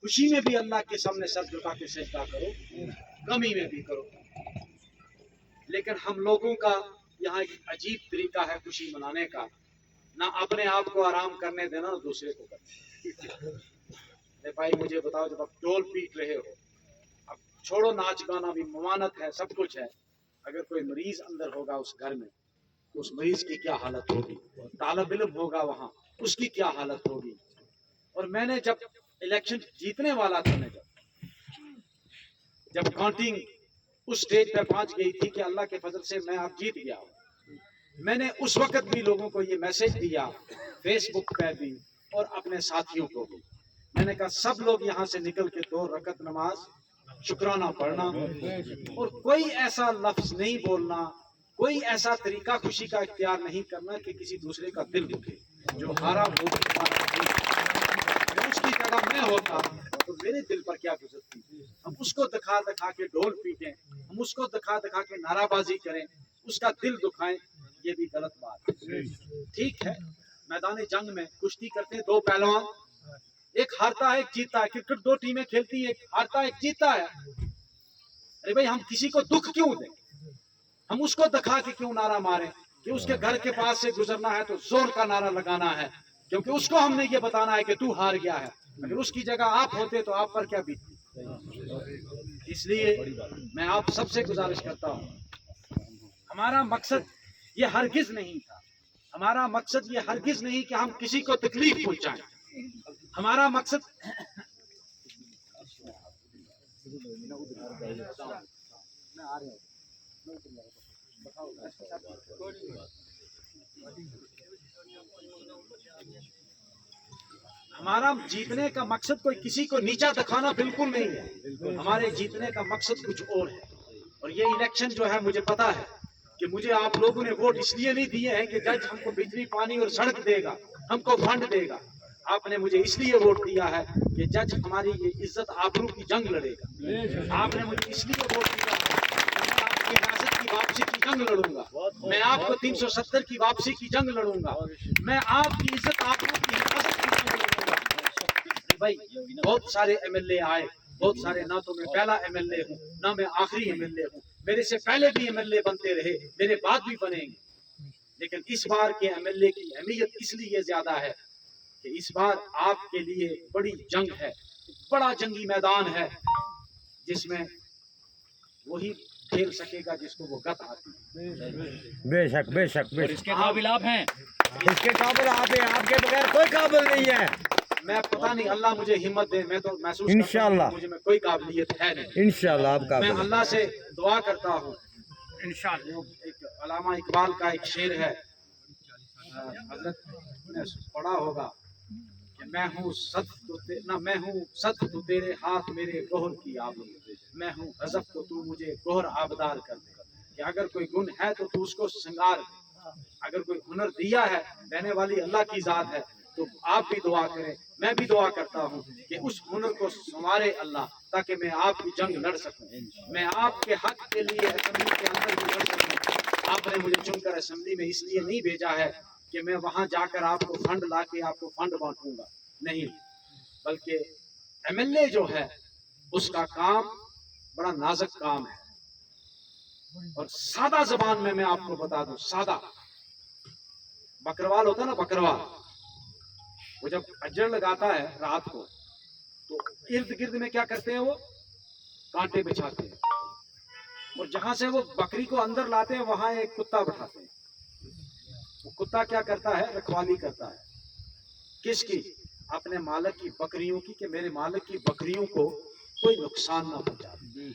خوشی میں بھی اللہ کے سامنے سر جھکا کے سجدہ کرو، غمی میں بھی کرو. لیکن ہم لوگوں کا یہاں ایک عجیب طریقہ ہے خوشی منانے کا، نہ اپنے آپ کو آرام کرنے دینا نہ دوسرے کو کرنے. بھائی مجھے بتاؤ، جب آپ ڈول پیٹ رہے ہو، اب چھوڑو ناچ گانا بھی، ممانت ہے، سب کچھ ہے، اگر کوئی مریض اندر ہوگا اس گھر میں تو اس مریض کی کیا حالت ہوگی؟ طالب علم ہوگا وہاں، اس کی کیا حالت ہوگی؟ اور میں نے جب الیکشن جیتنے والا تھا، میں جب کاؤنٹنگ اس سٹیج پہ پہنچ گئی تھی کہ اللہ کے فضل سے میں اب جیت گیا ہوں، میں نے اس وقت بھی لوگوں کو یہ میسج دیا، فیس بک پہ بھی اور اپنے ساتھیوں کو بھی. میں نے کہا سب لوگ یہاں سے نکل کے 2 رکعت نماز شکرانہ پڑھنا، اور کوئی ایسا لفظ نہیں بولنا، کوئی ایسا طریقہ خوشی کا اختیار نہیں کرنا کہ کسی دوسرے کا دل دکھے. جو ہارا وہ اس کی جگہ میں ہوتا تو میرے دل پر کیا گزرتی. ہم اس کو دکھا دکھا کے ڈھول پیٹیں، ہم اس کو دکھا دکھا کے نعرہ بازی کریں، اس کا دل دکھائیں، یہ بھی غلط بات ہے. ٹھیک ہے، میدان جنگ میں کشتی کرتے ہیں 2 پہلوان، ایک ہارتا ہے ایک جیتا ہے. کرکٹ 2 ٹیمیں کھیلتی ہیں، ایک ہارتا ہے ایک جیتا ہے. ارے بھائی ہم کسی کو دکھ کیوں دیں؟ ہم اس کو دکھا کے کیوں نعرہ ماریں کہ اس کے گھر کے پاس سے گزرنا ہے تو زور کا نعرہ لگانا ہے، کیونکہ اس کو ہم نے یہ بتانا ہے کہ تو ہار گیا ہے. اگر اس کی جگہ آپ ہوتے تو آپ پر کیا بیتتی. اس لیے میں آپ سب سے گزارش کرتا ہوں، ہمارا مقصد یہ ہرگز نہیں تھا، ہمارا مقصد یہ ہرگز نہیں کہ ہم کسی کو تکلیف پہنچائیں. ہمارا مقصد ہمارا جیتنے کا مقصد کوئی کسی کو نیچا دکھانا بالکل نہیں ہے. ہمارے جیتنے کا مقصد کچھ اور ہے. اور یہ الیکشن جو ہے مجھے پتا ہے کہ مجھے آپ لوگوں نے ووٹ اس لیے نہیں دیے ہیں کہ جج ہم کو بجلی پانی اور سڑک دے گا، ہم کو فنڈ دے گا. آپ نے مجھے اس لیے ووٹ دیا ہے کہ جج ہماری یہ عزت آبرو کی جنگ لڑے گا. آپ نے مجھے اس لیے ووٹ دیا ہے کہ میں آپ کی ریاست کی واپسی کی جنگ لڑوں گا، میں آپ کو 370 کی واپسی کی جنگ لڑوں گا، میں آپ کی عزت آبرو کی حفاظت کی جنگ لڑوں گا. بھائی بہت سارے ایم ایل اے آئے، بہت سارے، نہ تو میں پہلا ایم ایل اے ہوں نہ میں آخری ایم ایل اے ہوں، میرے سے پہلے بھی ایم ایل اے بنتے رہے، میرے بعد بھی بنیں گے. لیکن اس بار کے ایم ایل اے کی اہمیت اس لیے زیادہ ہے کہ اس بار آپ کے لیے بڑی جنگ ہے، بڑا جنگی میدان ہے، جس میں وہی کھیل سکے گا جس کو وہ گت آتی ہے. بے شک بے شک بے اور اس کے قابل آپ ہیں، اس کے قابل آپ ہیں، آپ کے بغیر کوئی قابل نہیں ہے. میں پتہ نہیں، اللہ مجھے ہمت دے، میں تو محسوس کرتا ہوں انشاءاللہ کہ مجھے میں کوئی قابلیت ہے نہیں. انشاءاللہ آپ میں قابل ہیں. اللہ سے دعا کرتا ہوں. انشاءاللہ. ایک علامہ اقبال کا ایک شعر ہے، حضرت نے پڑھا ہوگا کہ میں ہوں صد تو تیرے ہاتھ میرے گوہر کی آبرو، میں ہوں حذف تو تو مجھے گوہر آبدار کر دے. کہ اگر کوئی گن ہے تو اس کو سنگار دے، اگر کوئی ہنر دیا ہے، دینے والی اللہ کی ذات ہے. تو آپ بھی دعا کریں، میں بھی دعا کرتا ہوں کہ اس ہنر کو سنوارے اللہ، تاکہ میں آپ کی جنگ لڑ سکوں، میں آپ کے حق کے لیے اسمبلی کے اندر بھی لڑ سکوں. آپ نے مجھے چن کر اسمبلی میں اس لیے نہیں بھیجا ہے کہ میں وہاں جا کر آپ کو فنڈ لا کے آپ کو فنڈ بانٹوں گا، نہیں، بلکہ ایم ایل اے جو ہے اس کا کام بڑا نازک کام ہے. اور سادہ زبان میں آپ کو بتا دوں، سادہ بکروال ہوتا ہے نا، بکروال، وہ جب اجڑ لگاتا ہے رات کو تو ارد گرد میں کیا کرتے ہیں، وہ کانٹے بچھاتے ہیں، اور جہاں سے وہ بکری کو اندر لاتے ہیں وہاں ایک کتا بٹھاتے ہیں. وہ کتا کیا کرتا ہے، رکھوالی کرتا ہے. کس کی؟ اپنے مالک کی بکریوں کی، کہ میرے مالک کی بکریوں کو کوئی نقصان نہ پہنچائے.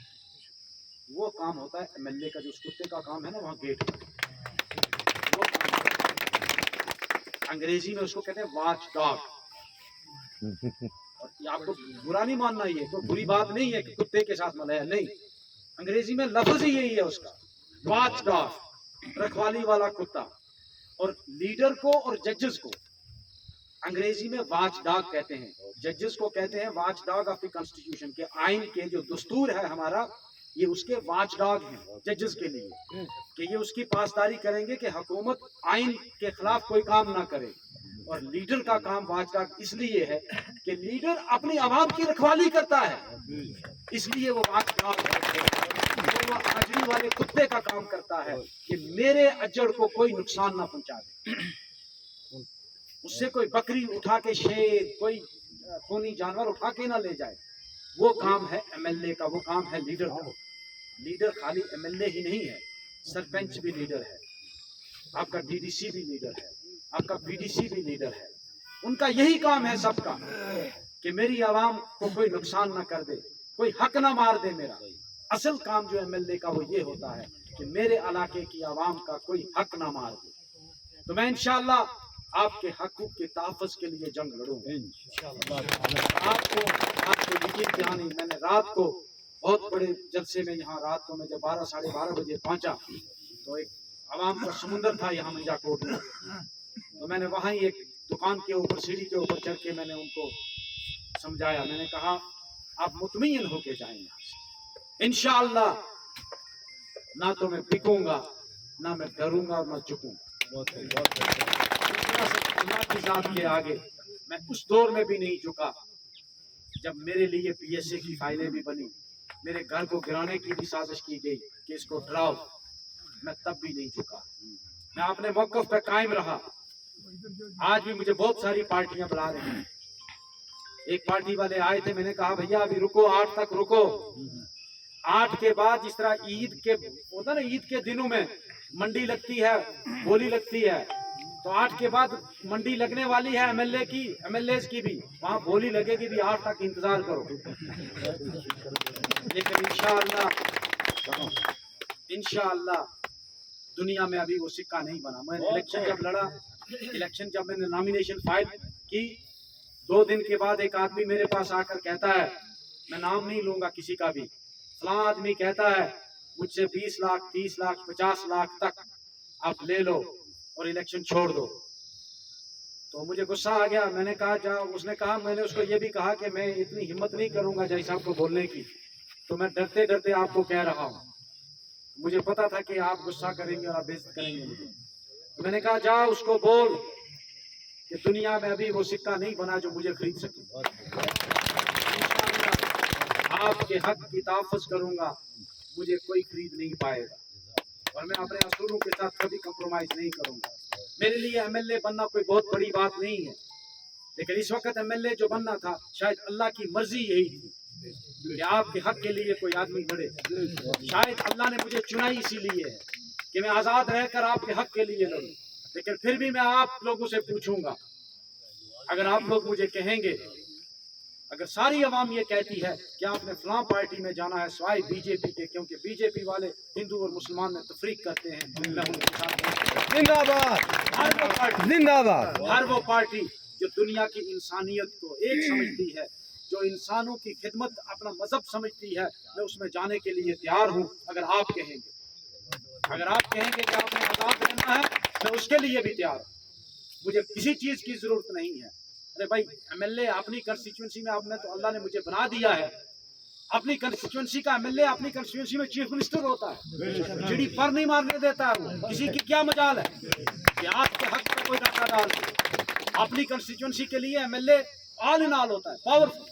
وہ کام ہوتا ہے ایم ایل اے کا. جو اس کتے کا کام ہے نا وہاں گیٹ پر، وہ کام ہوتا ہے. انگریزی میں اس کو کہتے ہیں واچ ڈاگ. اور یہ آپ کو برا نہیں ماننا، یہ تو بری بات نہیں ہے کہ کتے کے ساتھ ملایا، نہیں، انگریزی میں لفظ ہی یہی ہے اس کا، واچ ڈاگ، رکھوالی والا کتا. اور لیڈر کو اور ججز کو انگریزی میں واچ ڈاگ کہتے ہیں، ججز کو کہتے ہیں watch dog of the constitution, کے آئین کے جو دستور ہے ہمارا، یہ اس کے واچ ڈاگ ہیں ججز کے لیے، کہ یہ اس کی پاسداری کریں گے کہ حکومت آئین کے خلاف کوئی کام نہ کرے. اور لیڈر کا کام واچ ڈاگ اس لیے ہے کہ لیڈر اپنی عوام کی رکھوالی کرتا ہے، اس لیے وہ واچ ڈاگ ہے، وہ اجڑی والے کتے کا کام کرتا ہے کہ میرے اجڑ کو کوئی نقصان نہ پہنچا دے، اس سے کوئی بکری اٹھا کے شیر کوئی خونی جانور اٹھا کے نہ لے جائے۔ وہ کام ہے ایم ایل اے کا، وہ کام ہے لیڈر کا۔ لیڈر خالی ایم ایل اے ہی نہیں ہے، سرپنچ بھی لیڈر ہے، آپ کا ڈی ڈی سی بھی لیڈر ہے، آپ کا پی ڈی سی بھی لیڈر ہے۔ ان کا یہی کام ہے سب کا کہ میری عوام کو کوئی نقصان نہ کر دے، کوئی حق نہ مار دے میرا۔ اصل کام جو ایم ایل اے کا وہ یہ ہوتا ہے کہ میرے علاقے کی عوام کا کوئی حق نہ مار دے۔ تو میں انشاءاللہ آپ کے حقوق کے تحفظ کے لیے جنگ لڑوں گا۔ آپ کو یقین دہانی، میں نے رات کو بہت بڑے جلسے میں یہاں رات کو میں جب 12 ساڑھے 12 بجے پہنچا تو ایک عوام کا سمندر تھا یہاں منجا کوٹ میں، تو میں نے وہاں ہی ایک دکان کے اوپر سیڑھی کے اوپر چڑھ کے میں نے ان کو سمجھایا، میں نے کہا آپ مطمئن ہو کے جائیں یہاں سے، انشاءاللہ نہ تو میں بکوں گا، نہ میں ڈروں گا اور نہ جھکوں گا۔ اللہ کی ذات کے آگے میں اس دور میں بھی نہیں جھکا جب میرے لیے پی ایس اے کی فائلیں بھی بنی، میرے گھر کو گرانے کی بھی سازش کی گئی کہ اس کو ڈراؤ، میں تب بھی نہیں جھکا، میں اپنے موقف پہ قائم رہا۔ آج بھی مجھے بہت ساری پارٹیاں بلا رہی ہیں، ایک پارٹی والے آئے تھے، میں نے کہا بھیا ابھی رکو، 8 تک رکو، 8 کے بعد جس طرح عید کے ہوتا نا، عید کے دنوں میں منڈی لگتی ہے، بولی لگتی ہے، تو 8 کے بعد منڈی لگنے والی ہے ایم ایل اے کی، ایم ایل اے کی بھی، وہاں بولی لگے گی بھی، 8 تک انتظار کرو۔ لیکن انشاءاللہ دنیا میں ابھی وہ سکہ نہیں بنا۔ میں نے الیکشن جب لڑا، جب میں نے نامینیشن فائل کی، 2 دن کے بعد ایک آدمی میرے پاس آ کر کہتا ہے، میں نام نہیں لوں گا کسی کا بھی، فلاں آدمی کہتا ہے مجھ سے 20 لاکھ 30 لاکھ 50 لاکھ تک آپ لے لو اور الیکشن چھوڑ دو۔ تو مجھے غصہ آ گیا، میں نے کہا جا، اس نے کہا، میں نے اس کو یہ بھی کہا کہ میں اتنی ہمت نہیں کروں گا جائی صاحب کو بولنے کی، تو میں ڈرتے ڈرتے آپ کو کہہ رہا ہوں، مجھے پتا تھا کہ آپ غصہ کریں گے اور آپ بےعزت کریں گے مجھے، تو میں نے کہا جا اس کو بول کہ دنیا میں ابھی وہ سکہ نہیں بنا جو مجھے خرید سکے۔ آپ کے حق کی تحفظ کروں گا، مجھے کوئی خرید نہیں پائے گا، اور میں اپنے اصولوں کے ساتھ کبھی کمپرومائز نہیں کروں گا۔ میرے لیے ایم ایل اے بننا کوئی بہت بڑی بات نہیں ہے، لیکن اس وقت ایم ایل اے جو بننا تھا شاید اللہ کی مرضی یہی تھی کہ آپ کے حق کے لیے کوئی آدمی لڑے۔ شاید اللہ نے مجھے چنا ہی اسی لیے ہے کہ میں آزاد رہ کر آپ کے حق کے لیے لڑوں، لیکن پھر بھی میں آپ لوگوں سے پوچھوں گا، اگر آپ لوگ مجھے کہیں گے، اگر ساری عوام یہ کہتی ہے کہ آپ نے فلاں پارٹی میں جانا ہے سوائے بی جے پی کے، کیونکہ بی جے پی والے ہندو اور مسلمان میں تفریق کرتے ہیں، میں ان کے ساتھ زندہ باد، زندہ باد۔ ہر وہ پارٹی جو دنیا کی انسانیت کو ایک سمجھتی ہے، جو انسانوں کی خدمت اپنا مذہب سمجھتی ہے، میں اس میں جانے کے لیے تیار ہوں۔ اگر آپ کہیں گے کہ آپ نے آزاد رہنا ہے، میں اس کے لیے بھی تیار ہوں، مجھے کسی چیز کی ضرورت نہیں ہے۔ ارے بھائی ایم ایل اے اپنی کنسٹیچوئنسی میں، آپ نے تو اللہ نے مجھے بنا دیا ہے، اپنی کنسٹیچوئنسی کا ایم ایل اے اپنی کنسٹیچوئنسی میں چیف منسٹر ہوتا ہے، چڑی پر نہیں مارنے دیتا ہے، وہ کسی کی کیا مجال ہے کہ آپ کے حق میں کوئی ڈاکہ ڈال دے۔ اپنی کنسٹیچوئنسی کے لیے ایم ایل اے آل ان آل ہوتا ہے، پاورفل،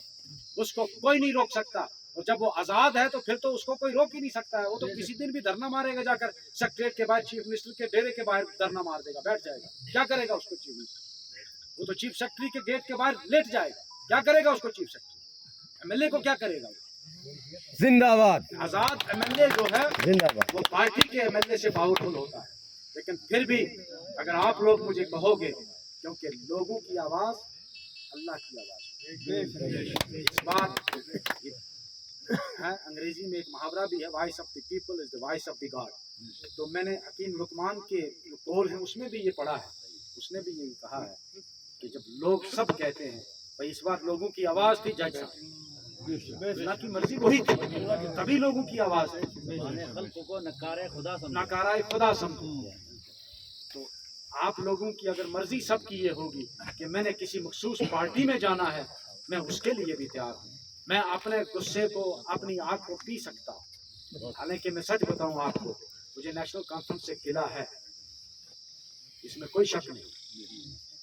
اس کو کوئی نہیں روک سکتا، اور جب وہ آزاد ہے تو پھر تو اس کو کوئی روک ہی نہیں سکتا ہے۔ وہ تو کسی دن بھی دھرنا مارے گا، جا کر سیکریٹریٹ کے باہر چیف منسٹر کے ڈیرے کے باہر دھرنا مار دے گا، بیٹھ جائے گا، کیا کرے گا اس کو چیف منسٹر؟ وہ تو چیف سیکرٹری کے گیٹ کے باہر لیٹ جائے گا، کیا کرے گا اس کو chief secretary? M L A کو کیا کرے گا؟ زندہ باد، آزاد ایم ایل اے جو ہے زندہ باد۔ وہ پارٹی کے ایم ایل اے سے پاورفل ہوتا ہے، لیکن پھر بھی اگر آپ لوگ مجھے کہو گے، کیونکہ لوگوں کی آواز اللہ کی آواز ہے، اس بات ہے، انگریزی میں ایک محاورہ بھی ہے، voice of the people is the voice of the God. تو میں نے حکیم لقمان کے جو قول ہیں اس میں بھی یہ پڑھا ہے، اس نے بھی یہ کہا ہے کہ جب لوگ سب کہتے ہیں، بھائی اس بار لوگوں کی آواز تھی جج صاحب، اللہ کی مرضی وہی تھی، تبھی لوگوں کی آواز ہے، ناکارہ خدا سمجھو۔ تو آپ لوگوں کی اگر مرضی سب کی یہ ہوگی کہ میں نے کسی مخصوص پارٹی میں جانا ہے، میں اس کے لیے بھی تیار ہوں، میں اپنے غصے کو، اپنی آگ کو پی سکتا ہوں۔ حالانکہ میں سچ بتاؤں آپ کو، مجھے نیشنل کانفرنس سے گلہ ہے، اس میں کوئی شک نہیں،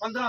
15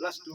+2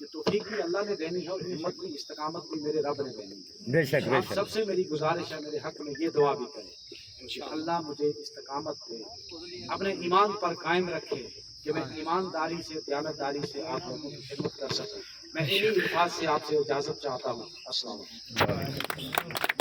یہ توفیق بھی اللہ نے دینی ہے اور ہمت بھی استقامت بھی میرے رب نے دینی ہے. بے شک بے آپ شک سب سے میری گزارش ہے میرے حق میں یہ دعا بھی کریں کہ اللہ مجھے استقامت دے, اپنے ایمان پر قائم رکھے کہ میں ایمانداری سے دیانتداری سے آپ لوگوں کی خدمت کر سکوں. میں انہی الفاظ سے آپ سے اجازت چاہتا ہوں. السلام علیکم.